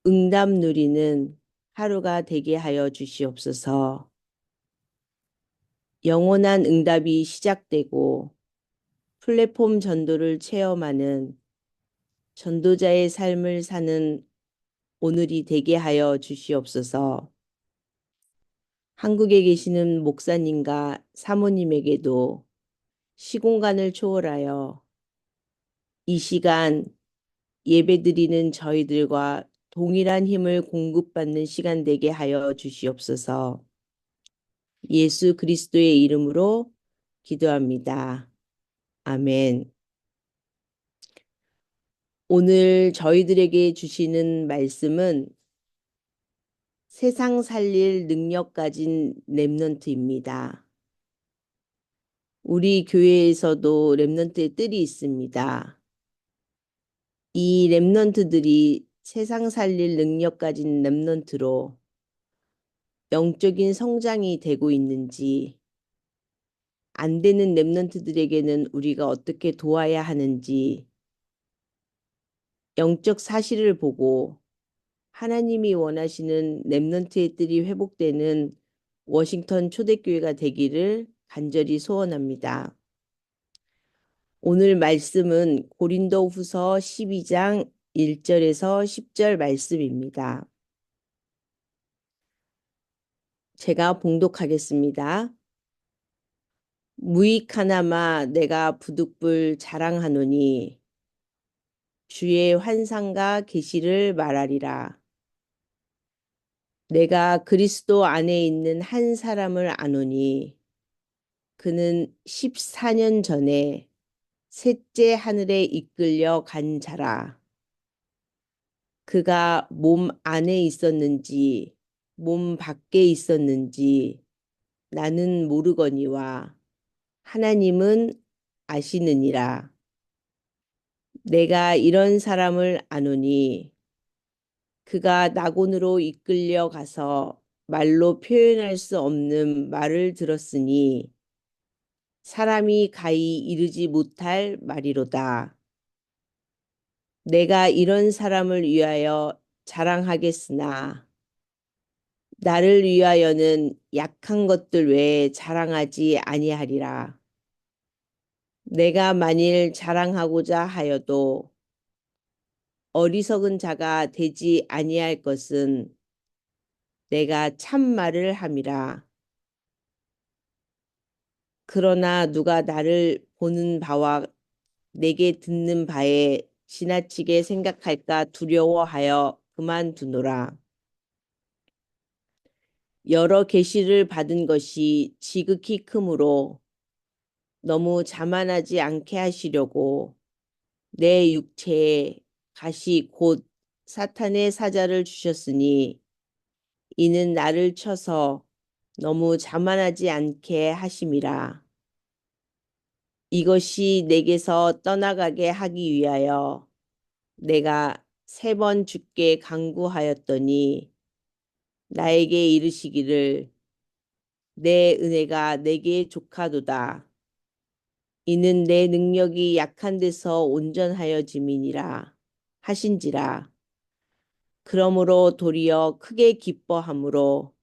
응답 누리는 하루가 되게 하여 주시옵소서. 영원한 응답이 시작되고 플랫폼 전도를 체험하는 전도자의 삶을 사는 오늘이 되게 하여 주시옵소서. 한국에 계시는 목사님과 사모님에게도 시공간을 초월하여 이 시간 예배드리는 저희들과 동일한 힘을 공급받는 시간 되게 하여 주시옵소서. 예수 그리스도의 이름으로 기도합니다. 아멘. 오늘 저희들에게 주시는 말씀은 세상 살릴 능력 가진 렘넌트입니다. 우리 교회에서도 렘넌트의 뜰이 있습니다. 이 렘넌트들이 세상 살릴 능력 가진 렘넌트로 영적인 성장이 되고 있는지, 안 되는 렘넌트들에게는 우리가 어떻게 도와야 하는지, 영적 사실을 보고 하나님이 원하시는 렘넌트의 뜰이 회복되는 워싱턴 초대교회가 되기를 간절히 소원합니다. 오늘 말씀은 고린도후서 12장 1절에서 10절 말씀입니다. 제가 봉독하겠습니다. 무익하나마 내가 부득불 자랑하노니 주의 환상과 계시를 말하리라. 내가 그리스도 안에 있는 한 사람을 아노니 그는 14년 전에 셋째 하늘에 이끌려 간 자라. 그가 몸 안에 있었는지 몸 밖에 있었는지 나는 모르거니와 하나님은 아시느니라. 내가 이런 사람을 아노니 그가 낙원으로 이끌려 가서 말로 표현할 수 없는 말을 들었으니 사람이 가히 이르지 못할 말이로다. 내가 이런 사람을 위하여 자랑하겠으나 나를 위하여는 약한 것들 외에 자랑하지 아니하리라. 내가 만일 자랑하고자 하여도 어리석은 자가 되지 아니할 것은 내가 참말을 함이라. 그러나 누가 나를 보는 바와 내게 듣는 바에 지나치게 생각할까 두려워하여 그만두노라. 여러 계시를 받은 것이 지극히 크므로 너무 자만하지 않게 하시려고 내 육체에 가시 곧 사탄의 사자를 주셨으니 이는 나를 쳐서 너무 자만하지 않게 하심이라. 이것이 내게서 떠나가게 하기 위하여 내가 3번 주께 간구하였더니 나에게 이르시기를 내 은혜가 내게 족하도다. 이는 내 능력이 약한 데서 온전하여짐이니라 하신지라. 그러므로 도리어 크게 기뻐함으로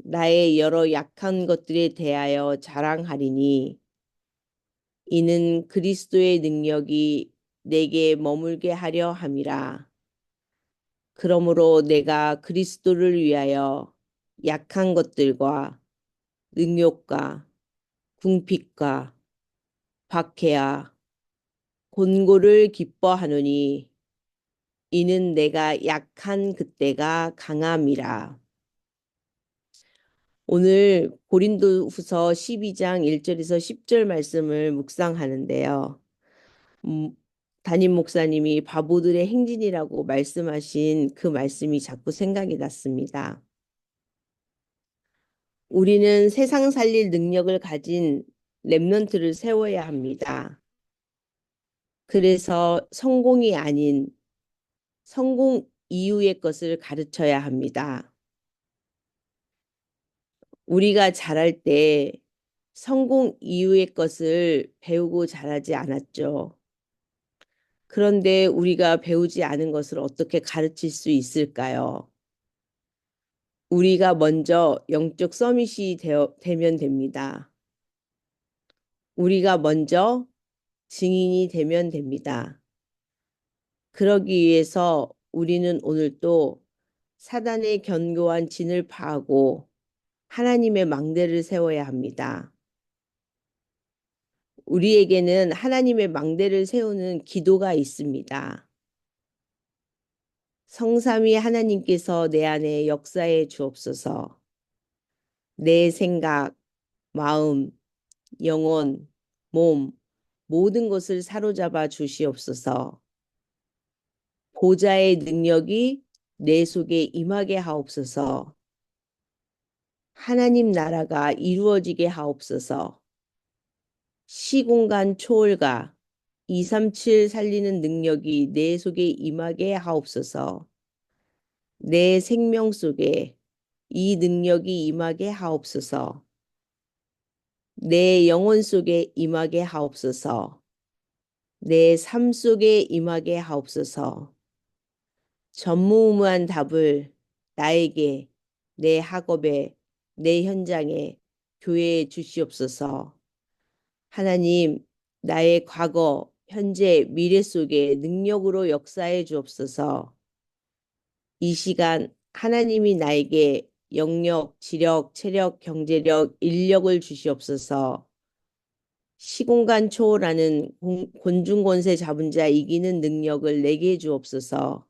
나의 여러 약한 것들에 대하여 자랑하리니 이는 그리스도의 능력이 내게 머물게 하려 함이라. 그러므로 내가 그리스도를 위하여 약한 것들과 능욕과 궁핍과 박해와 곤고를 기뻐하노니 이는 내가 약한 그때가 강함이라. 오늘 고린도후서 12장 1절에서 10절 말씀을 묵상하는데요. 담임 목사님이 바보들의 행진이라고 말씀하신 그 말씀이 자꾸 생각이 났습니다. 우리는 세상 살릴 능력을 가진 렘넌트를 세워야 합니다. 그래서 성공이 아닌 성공 이후의 것을 가르쳐야 합니다. 우리가 잘할 때 성공 이후의 것을 배우고 잘하지 않았죠. 그런데 우리가 배우지 않은 것을 어떻게 가르칠 수 있을까요? 우리가 먼저 영적 서밋이 되면 됩니다. 우리가 먼저 증인이 되면 됩니다. 그러기 위해서 우리는 오늘도 사단의 견고한 진을 파하고 하나님의 망대를 세워야 합니다. 우리에게는 하나님의 망대를 세우는 기도가 있습니다. 성삼위 하나님께서 내 안에 역사해 주옵소서. 내 생각, 마음, 영혼, 몸, 모든 것을 사로잡아 주시옵소서. 보좌의 능력이 내 속에 임하게 하옵소서. 하나님 나라가 이루어지게 하옵소서. 시공간 초월과 237 살리는 능력이 내 속에 임하게 하옵소서. 내 생명 속에 이 능력이 임하게 하옵소서. 내 영혼 속에 임하게 하옵소서. 내 삶 속에 임하게 하옵소서. 전무후무한 답을 나에게, 내 학업에, 내 현장에, 교회에 주시옵소서. 하나님, 나의 과거, 현재, 미래 속에 능력으로 역사해 주옵소서. 이 시간 하나님이 나에게 영력, 지력, 체력, 경제력, 인력을 주시옵소서. 시공간 초월하는 곤중권세 잡은 자 이기는 능력을 내게 주옵소서.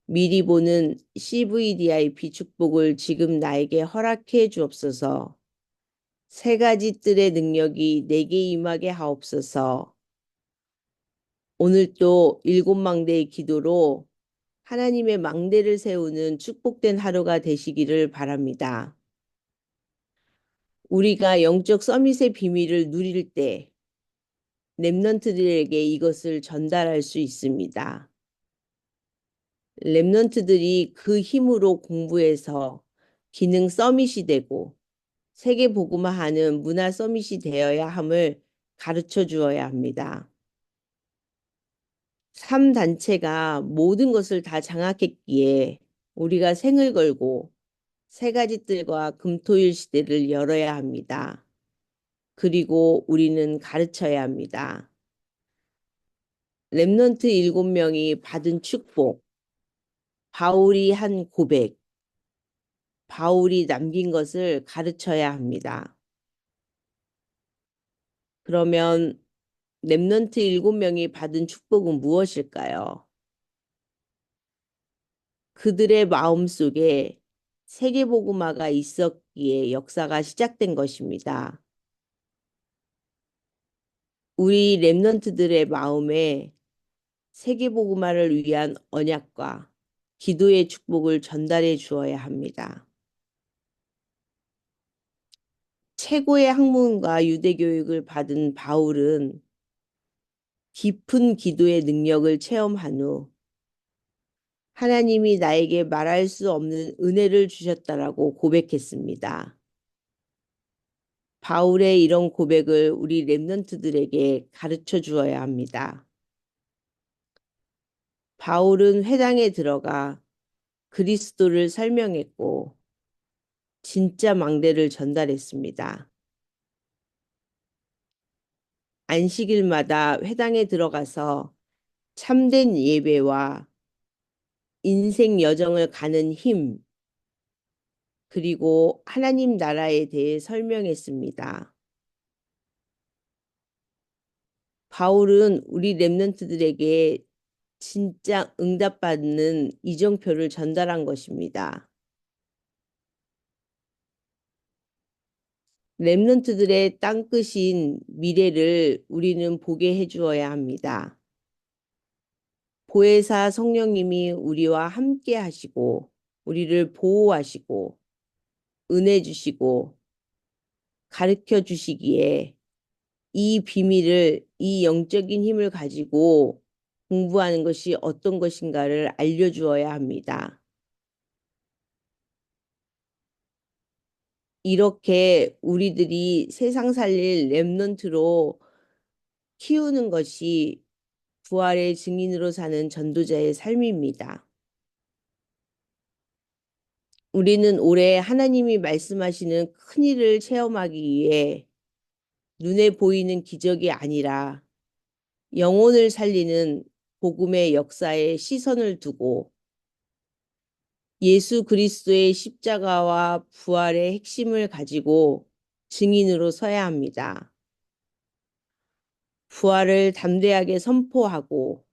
미리 보는 CVDIP 축복을 지금 나에게 허락해 주옵소서. 세 가지 뜰의 능력이 내게 임하게 하옵소서. 오늘 또 일곱 망대의 기도로 하나님의 망대를 세우는 축복된 하루가 되시기를 바랍니다. 우리가 영적 서밋의 비밀을 누릴 때 렘넌트들에게 이것을 전달할 수 있습니다. 렘넌트들이 그 힘으로 공부해서 기능 서밋이 되고 세계 복음화하는 문화 서밋이 되어야 함을 가르쳐 주어야 합니다. 3단체가 모든 것을 다 장악했기에 우리가 생을 걸고 세 가지 뜰과 금토일 시대를 열어야 합니다. 그리고 우리는 가르쳐야 합니다. 렘넌트 7명이 받은 축복, 바울이 한 고백, 바울이 남긴 것을 가르쳐야 합니다. 그러면 렘넌트 7명이 받은 축복은 무엇일까요? 그들의 마음속에 세계복음화가 있었기에 역사가 시작된 것입니다. 우리 렘넌트들의 마음에 세계복음화를 위한 언약과 기도의 축복을 전달해 주어야 합니다. 최고의 학문과 유대교육을 받은 바울은 깊은 기도의 능력을 체험한 후 하나님이 나에게 말할 수 없는 은혜를 주셨다라고 고백했습니다. 바울의 이런 고백을 우리 렘넌트들에게 가르쳐 주어야 합니다. 바울은 회당에 들어가 그리스도를 설명했고 진짜 망대를 전달했습니다. 안식일마다 회당에 들어가서 참된 예배와 인생 여정을 가는 힘, 그리고 하나님 나라에 대해 설명했습니다. 바울은 우리 렘넌트들에게 진짜 응답받는 이정표를 전달한 것입니다. 렘넌트들의 땅끝인 미래를 우리는 보게 해주어야 합니다. 보혜사 성령님이 우리와 함께 하시고 우리를 보호하시고 은혜 주시고 가르쳐 주시기에 이 비밀을, 이 영적인 힘을 가지고 공부하는 것이 어떤 것인가를 알려주어야 합니다. 이렇게 우리들이 세상 살릴 렘넌트로 키우는 것이 부활의 증인으로 사는 전도자의 삶입니다. 우리는 올해 하나님이 말씀하시는 큰 일을 체험하기 위해 눈에 보이는 기적이 아니라 영혼을 살리는 복음의 역사에 시선을 두고 예수 그리스도의 십자가와 부활의 핵심을 가지고 증인으로 서야 합니다. 부활을 담대하게 선포하고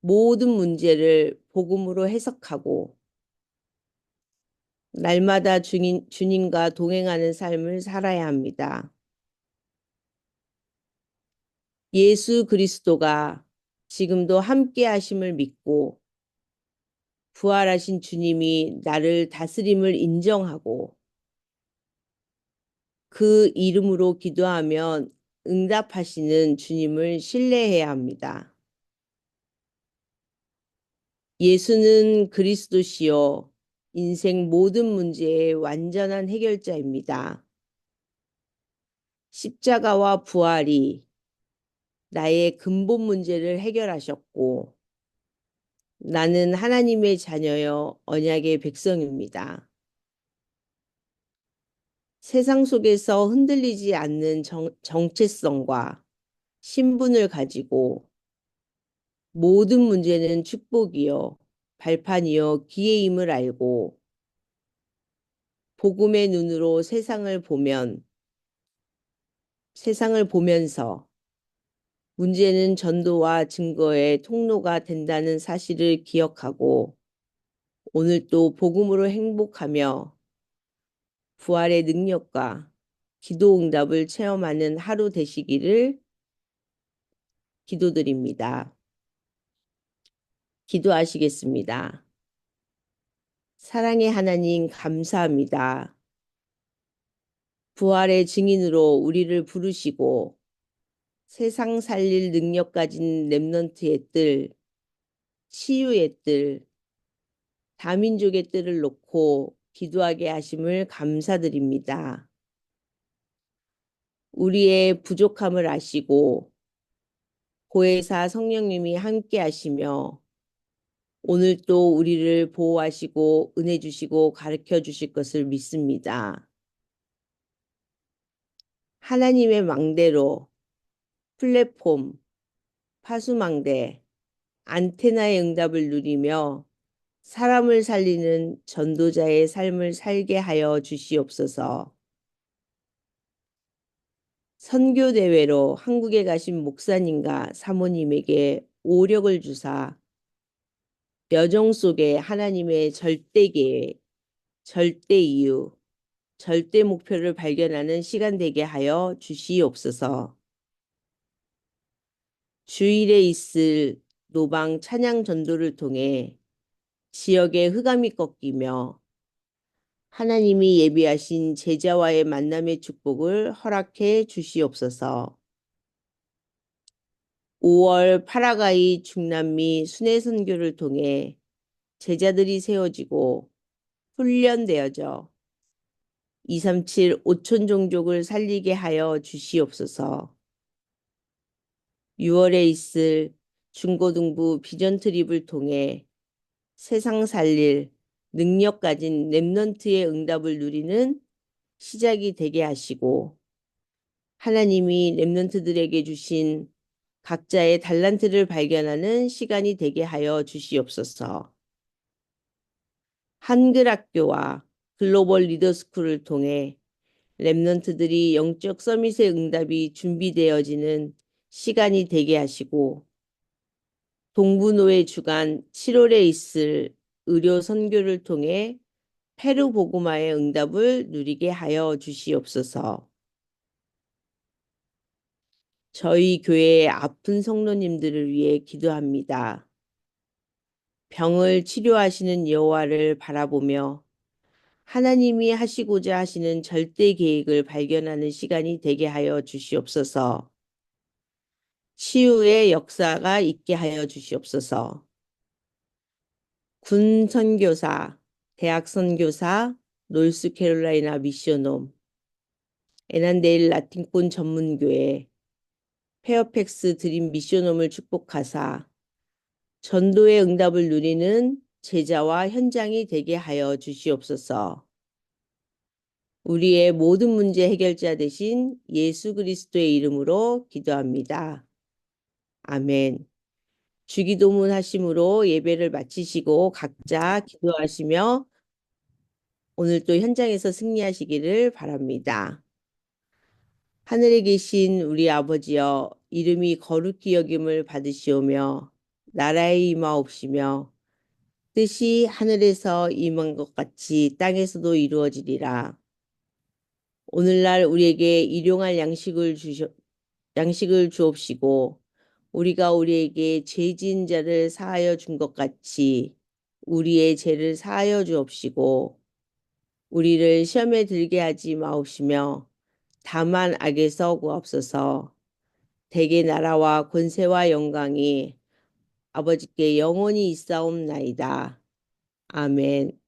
모든 문제를 복음으로 해석하고 날마다 주님과 동행하는 삶을 살아야 합니다. 예수 그리스도가 지금도 함께 하심을 믿고 부활하신 주님이 나를 다스림을 인정하고 그 이름으로 기도하면 응답하시는 주님을 신뢰해야 합니다. 예수는 그리스도시요 인생 모든 문제의 완전한 해결자입니다. 십자가와 부활이 나의 근본 문제를 해결하셨고 나는 하나님의 자녀여 언약의 백성입니다. 세상 속에서 흔들리지 않는 정체성과 신분을 가지고 모든 문제는 축복이요 발판이요 기회임을 알고 복음의 눈으로 세상을 보면서 문제는 전도와 증거의 통로가 된다는 사실을 기억하고 오늘도 복음으로 행복하며 부활의 능력과 기도 응답을 체험하는 하루 되시기를 기도드립니다. 기도하시겠습니다. 사랑의 하나님 감사합니다. 부활의 증인으로 우리를 부르시고 세상 살릴 능력 가진 렘넌트의 뜰, 치유의 뜰, 다민족의 뜰을 놓고 기도하게 하심을 감사드립니다. 우리의 부족함을 아시고 보혜사 성령님이 함께 하시며 오늘 또 우리를 보호하시고 은혜 주시고 가르쳐 주실 것을 믿습니다. 하나님의 망대로 플랫폼, 파수망대, 안테나의 응답을 누리며 사람을 살리는 전도자의 삶을 살게 하여 주시옵소서. 선교대회로 한국에 가신 목사님과 사모님에게 오력을 주사 여정 속에 하나님의 절대 계획, 절대 이유, 절대 목표를 발견하는 시간 되게 하여 주시옵소서. 주일에 있을 노방 찬양 전도를 통해 지역의 흑암이 꺾이며 하나님이 예비하신 제자와의 만남의 축복을 허락해 주시옵소서. 5월 파라과이 중남미 순회 선교를 통해 제자들이 세워지고 훈련되어져 237 오촌 종족을 살리게 하여 주시옵소서. 6월에 있을 중고등부 비전 트립을 통해 세상 살릴 능력 가진 렘넌트의 응답을 누리는 시작이 되게 하시고 하나님이 렘넌트들에게 주신 각자의 달란트를 발견하는 시간이 되게 하여 주시옵소서. 한글학교와 글로벌 리더스쿨을 통해 렘넌트들이 영적 서밋의 응답이 준비되어지는 시간이 되게 하시고 동부노예 주간 7월에 있을 의료 선교를 통해 페루 복음화의 응답을 누리게 하여 주시옵소서. 저희 교회의 아픈 성도님들을 위해 기도합니다. 병을 치료하시는 여호와를 바라보며 하나님이 하시고자 하시는 절대 계획을 발견하는 시간이 되게 하여 주시옵소서. 치유의 역사가 있게 하여 주시옵소서. 군 선교사, 대학 선교사, 노스캐롤라이나 미션홈, 에난데일 라틴권 전문교회, 페어팩스 드림 미션홈을 축복하사 전도의 응답을 누리는 제자와 현장이 되게 하여 주시옵소서. 우리의 모든 문제 해결자 되신 예수 그리스도의 이름으로 기도합니다. 아멘. 주기도문 하심으로 예배를 마치시고 각자 기도하시며 오늘 또 현장에서 승리하시기를 바랍니다. 하늘에 계신 우리 아버지여, 이름이 거룩히 여김을 받으시오며 나라의 임하옵시며 뜻이 하늘에서 임한 것 같이 땅에서도 이루어지리라. 오늘날 우리에게 일용할 양식을 주옵시고 우리가 우리에게 죄 지은 자를 사하여 준 것 같이 우리의 죄를 사하여 주옵시고 우리를 시험에 들게 하지 마옵시며 다만 악에서 구하옵소서. 대개 나라와 권세와 영광이 아버지께 영원히 있사옵나이다. 아멘.